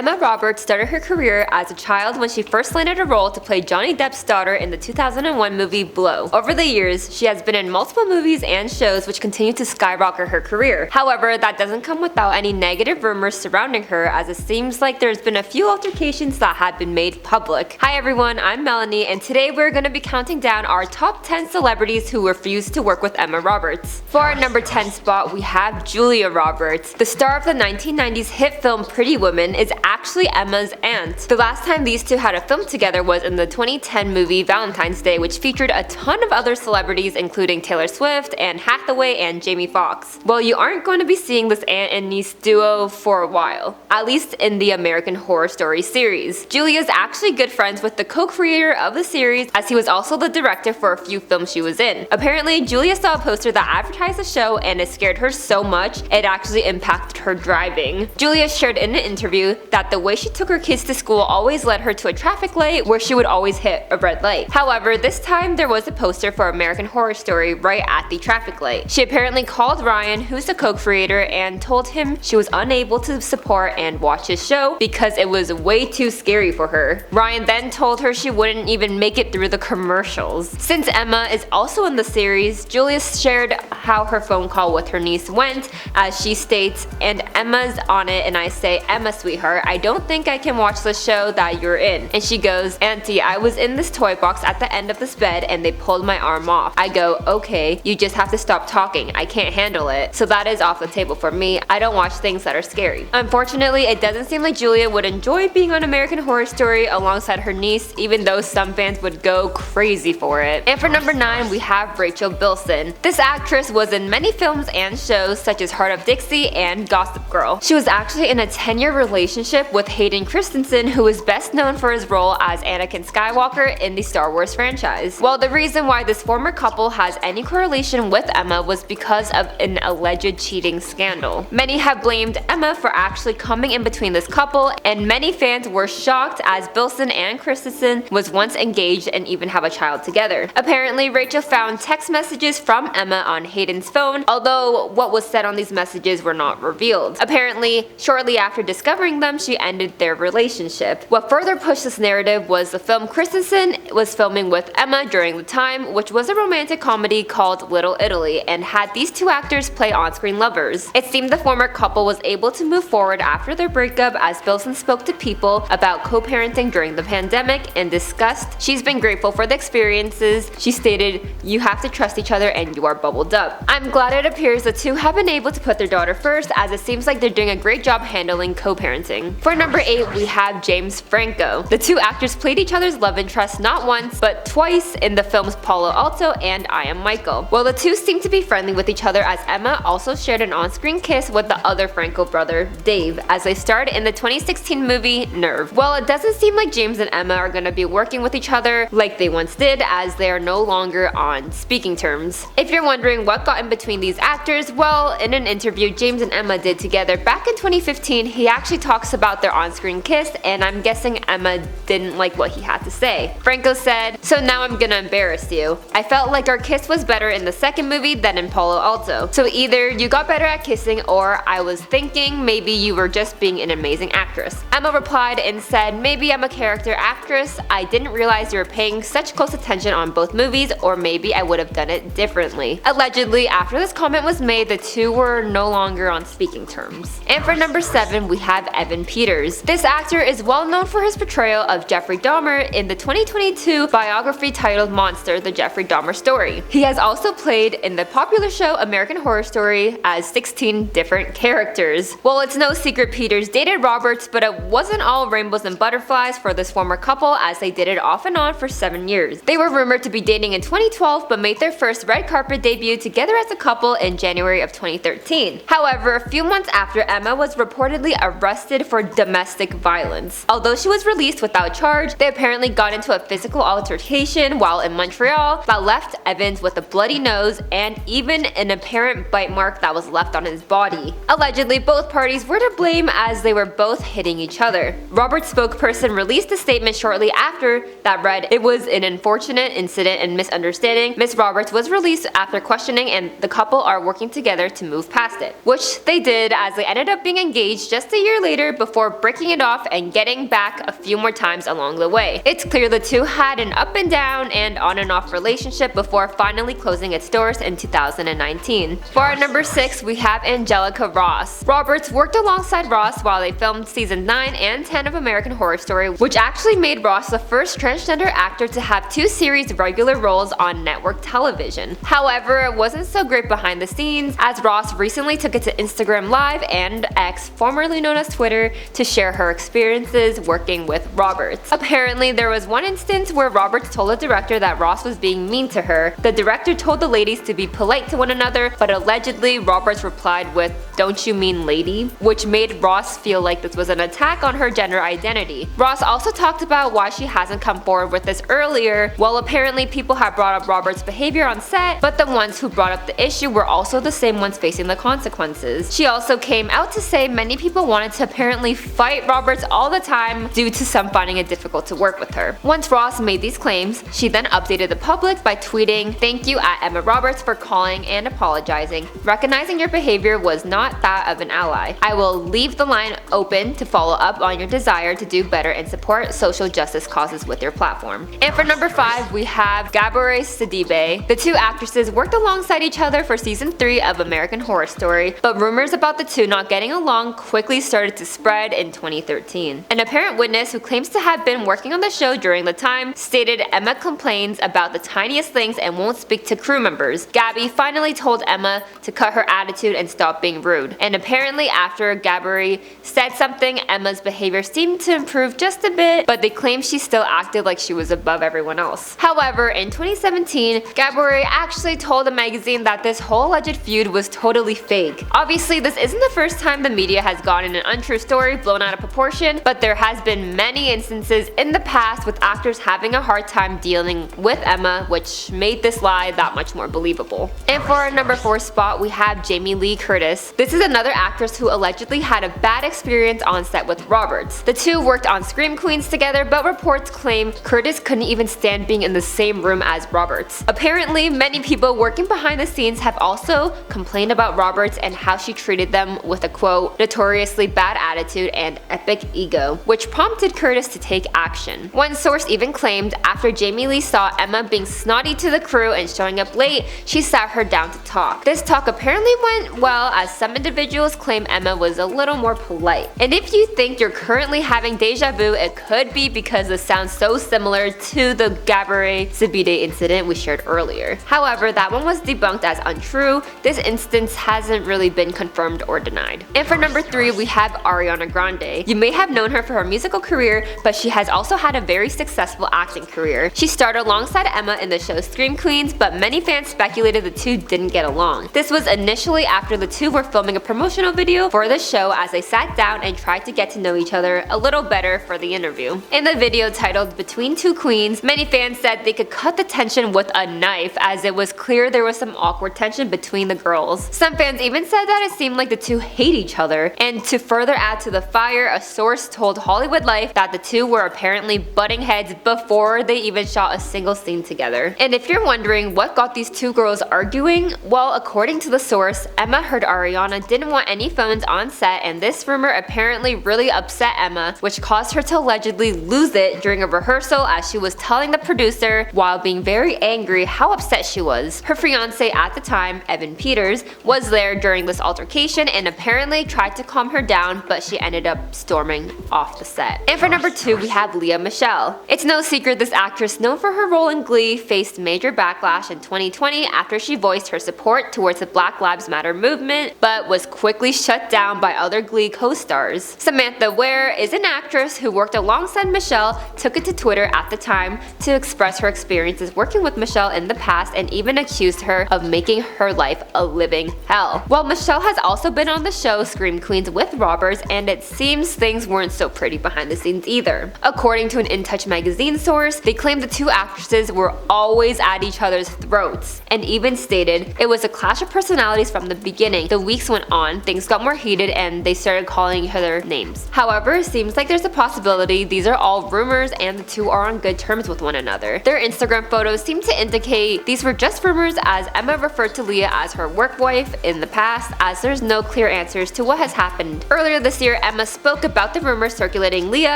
Emma Roberts started her career as a child when she first landed a role to play Johnny Depp's daughter in the 2001 movie Blow. Over the years, she has been in multiple movies and shows which continue to skyrocket her career. However, that doesn't come without any negative rumors surrounding her, as it seems like there's been a few altercations that have been made public. Hi everyone, I'm Melanie, and today we're going to be counting down our top 10 celebrities who refused to work with Emma Roberts. For our number 10 spot, we have Julia Roberts. The star of the 1990s hit film Pretty Woman is actually Emma's aunt. The last time these two had a film together was in the 2010 movie Valentine's Day, which featured a ton of other celebrities including Taylor Swift, Anne Hathaway, and Jamie Foxx. Well, you aren't going to be seeing this aunt and niece duo for a while, at least in the American Horror Story series. Julia's actually good friends with the co-creator of the series, as he was also the director for a few films she was in. Apparently, Julia saw a poster that advertised the show and it scared her so much it actually impacted her driving. Julia shared in an interview that the way she took her kids to school always led her to a traffic light where she would always hit a red light. However, this time there was a poster for American Horror Story right at the traffic light. She apparently called Ryan, who's the co-creator, and told him she was unable to support and watch his show because it was way too scary for her. Ryan then told her she wouldn't even make it through the commercials. Since Emma is also in the series, Julia shared how her phone call with her niece went, as she states, "And Emma's on it and I say, Emma sweetheart, I don't think I can watch the show that you're in." And she goes, "Auntie, I was in this toy box at the end of this bed and they pulled my arm off." I go, "Okay, you just have to stop talking, I can't handle it." So that is off the table for me. I don't watch things that are scary. Unfortunately, it doesn't seem like Julia would enjoy being on American Horror Story alongside her niece, even though some fans would go crazy for it. And for number 9, we have Rachel Bilson. This actress was in many films and shows such as Heart of Dixie and Gossip Girl. She was actually in a 10-year relationship with Hayden Christensen, who is best known for his role as Anakin Skywalker in the Star Wars franchise. Well, the reason why this former couple has any correlation with Emma was because of an alleged cheating scandal. Many have blamed Emma for actually coming in between this couple, and many fans were shocked as Bilson and Christensen was once engaged and even have a child together. Apparently, Rachel found text messages from Emma on Hayden's phone, although what was said on these messages were not revealed. Apparently, shortly after discovering them, she ended their relationship. What further pushed this narrative was the film Christensen was filming with Emma during the time, which was a romantic comedy called Little Italy, and had these two actors play on-screen lovers. It seemed the former couple was able to move forward after their breakup, as Bilson spoke to People about co-parenting during the pandemic and discussed she's been grateful for the experiences. She stated, "You have to trust each other and you are bubbled up." I'm glad it appears the two have been able to put their daughter first, as it seems like they're doing a great job handling co-parenting. For number 8, we have James Franco. The two actors played each other's love interest not once, but twice in the films Palo Alto and I Am Michael. Well, the two seem to be friendly with each other, as Emma also shared an on-screen kiss with the other Franco brother, Dave, as they starred in the 2016 movie Nerve. Well, it doesn't seem like James and Emma are going to be working with each other like they once did, as they are no longer on speaking terms. If you're wondering what got in between these actors, well, in an interview James and Emma did together back in 2015, he actually talks about their on-screen kiss, and I'm guessing Emma didn't like what he had to say. Franco said, "So now I'm gonna embarrass you. I felt like our kiss was better in the second movie than in Palo Alto. So either you got better at kissing, or I was thinking maybe you were just being an amazing actress." Emma replied and said, "Maybe I'm a character actress. I didn't realize you were paying such close attention on both movies, or maybe I would have done it differently." Allegedly, after this comment was made, the two were no longer on speaking terms. And for number 7, we have Evan Peters. This actor is well known for his portrayal of Jeffrey Dahmer in the 2022 biography titled Monster: The Jeffrey Dahmer Story. He has also played in the popular show American Horror Story as 16 different characters. Well, it's no secret Peters dated Roberts, but it wasn't all rainbows and butterflies for this former couple, as they did it off and on for 7 years. They were rumored to be dating in 2012, but made their first red carpet debut together as a couple in January of 2013. However, a few months after, Emma was reportedly arrested for domestic violence. Although she was released without charge, they apparently got into a physical altercation while in Montreal that left Evans with a bloody nose and even an apparent bite mark that was left on his body. Allegedly, both parties were to blame, as they were both hitting each other. Robert's spokesperson released a statement shortly after that read, "It was an unfortunate incident and misunderstanding. Miss Roberts was released after questioning, and the couple are working together to move past it." Which they did, as they ended up being engaged just a year later before before breaking it off and getting back a few more times along the way. It's clear the two had an up and down and on and off relationship before finally closing its doors in 2019. For our number 6, we have Angelica Ross. Roberts worked alongside Ross while they filmed season 9 and 10 of American Horror Story, which actually made Ross the first transgender actor to have 2 series regular roles on network television. However, it wasn't so great behind the scenes, as Ross recently took it to Instagram Live and X, formerly known as Twitter, to share her experiences working with Roberts. Apparently, there was one instance where Roberts told the director that Ross was being mean to her. The director told the ladies to be polite to one another, but allegedly Roberts replied with, "Don't you mean lady?" which made Ross feel like this was an attack on her gender identity. Ross also talked about why she hasn't come forward with this earlier. Well, apparently people have brought up Roberts' behavior on set, but the ones who brought up the issue were also the same ones facing the consequences. She also came out to say many people wanted to apparently fight Roberts all the time due to some finding it difficult to work with her. Once Ross made these claims, she then updated the public by tweeting, "Thank you at Emma Roberts for calling and apologizing. Recognizing your behavior was not that of an ally. I will leave the line open to follow up on your desire to do better and support social justice causes with your platform." And for number 5, we have Gabourey Sidibe. The two actresses worked alongside each other for season 3 of American Horror Story, but rumors about the two not getting along quickly started to spread in 2013. An apparent witness who claims to have been working on the show during the time stated Emma complains about the tiniest things and won't speak to crew members. Gabby finally told Emma to cut her attitude and stop being rude. And apparently after Gabourey said something, Emma's behavior seemed to improve just a bit, but they claimed she still acted like she was above everyone else. However, in 2017, Gabourey actually told a magazine that this whole alleged feud was totally fake. Obviously, this isn't the first time the media has gotten an untrue story blown out of proportion, but there has been many instances in the past with actors having a hard time dealing with Emma, which made this lie that much more believable. And for our number 4 spot, we have Jamie Lee Curtis. This is another actress who allegedly had a bad experience on set with Roberts. The two worked on Scream Queens together, but reports claim Curtis couldn't even stand being in the same room as Roberts. Apparently, many people working behind the scenes have also complained about Roberts and how she treated them with a quote, "notoriously bad attitude and epic ego," which prompted Curtis to take action. One source even claimed after Jamie Lee saw Emma being snotty to the crew and showing up late, she sat her down to talk. This talk apparently went well, as some individuals claim Emma was a little more polite. And if you think you're currently having deja vu, it could be because this sounds so similar to the Gabourey Sidibe incident we shared earlier. However, that one was debunked as untrue. This instance hasn't really been confirmed or denied. And for number 3, we have Ariana Grande. You may have known her for her musical career, but she has also had a very successful acting career. She starred alongside Emma in the show Scream Queens, but many fans speculated the two didn't get along. This was initially after the two were filming a promotional video for the show as they sat down and tried to get to know each other a little better for the interview. In the video titled Between Two Queens, many fans said they could cut the tension with a knife, as it was clear there was some awkward tension between the girls. Some fans even said that it seemed like the two hate each other. And to further add to the fire, a source told Hollywood Life that the two were apparently butting heads before they even shot a single scene together. And if you're wondering what got these two girls arguing, well, according to the source, Emma heard Ariana didn't want any phones on set, and this rumor apparently really upset Emma, which caused her to allegedly lose it during a rehearsal as she was telling the producer while being very angry how upset she was. Her fiance at the time, Evan Peters, was there during this altercation and apparently tried to calm her down, but she ended up storming off the set. And for number 2, we have Lea Michele. It's no secret this actress, known for her role in Glee, faced major backlash in 2020 after she voiced her support towards the Black Lives Matter movement, but was quickly shut down by other Glee co-stars. Samantha Ware is an actress who worked alongside Michele, took it to Twitter at the time to express her experiences working with Michele in the past and even accused her of making her life a living hell. Well, Michele has also been on the show Scream Queens with Roberts, and it seems things weren't so pretty behind the scenes either. According to an In Touch magazine source, they claimed the two actresses were always at each other's throats, and even stated it was a clash of personalities from the beginning. The weeks went on, things got more heated, and they started calling each other names. However, it seems like there's a possibility these are all rumors and the two are on good terms with one another. Their Instagram photos seem to indicate these were just rumors, as Emma referred to Lea as her work wife in the past, as there's no clear answers to what has happened. Earlier this year, year, Emma spoke about the rumors circulating Lea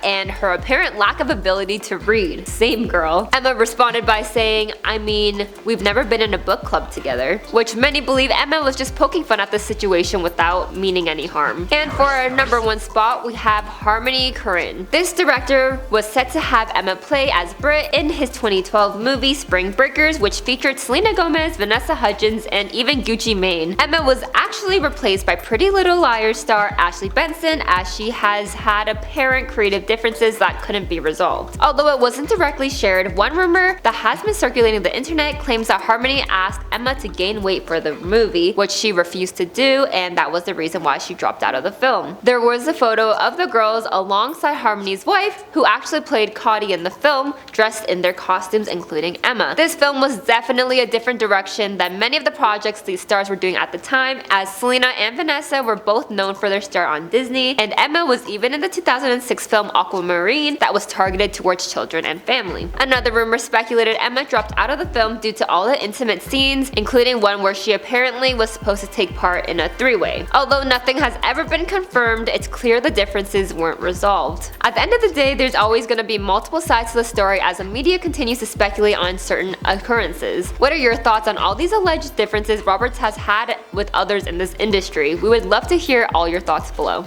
and her apparent lack of ability to read. Same girl. Emma responded by saying, "I mean, we've never been in a book club together," which many believe Emma was just poking fun at the situation without meaning any harm. And for our number 1 spot, we have Harmony Korine. This director was set to have Emma play as Brit in his 2012 movie Spring Breakers, which featured Selena Gomez, Vanessa Hudgens, and even Gucci Mane. Emma was actually replaced by Pretty Little Liars star Ashley Benson, as she has had apparent creative differences that couldn't be resolved. Although it wasn't directly shared, one rumor that has been circulating the internet claims that Harmony asked Emma to gain weight for the movie, which she refused to do, and that was the reason why she dropped out of the film. There was a photo of the girls alongside Harmony's wife, who actually played Cotty in the film, dressed in their costumes including Emma. This film was definitely a different direction than many of the projects these stars were doing at the time, as Selena and Vanessa were both known for their star on Disney, and Emma was even in the 2006 film Aquamarine that was targeted towards children and family. Another rumor speculated Emma dropped out of the film due to all the intimate scenes, including one where she apparently was supposed to take part in a 3-way. Although nothing has ever been confirmed, it's clear the differences weren't resolved. At the end of the day, there's always going to be multiple sides to the story as the media continues to speculate on certain occurrences. What are your thoughts on all these alleged differences Roberts has had with others in this industry? We would love to hear all your thoughts below.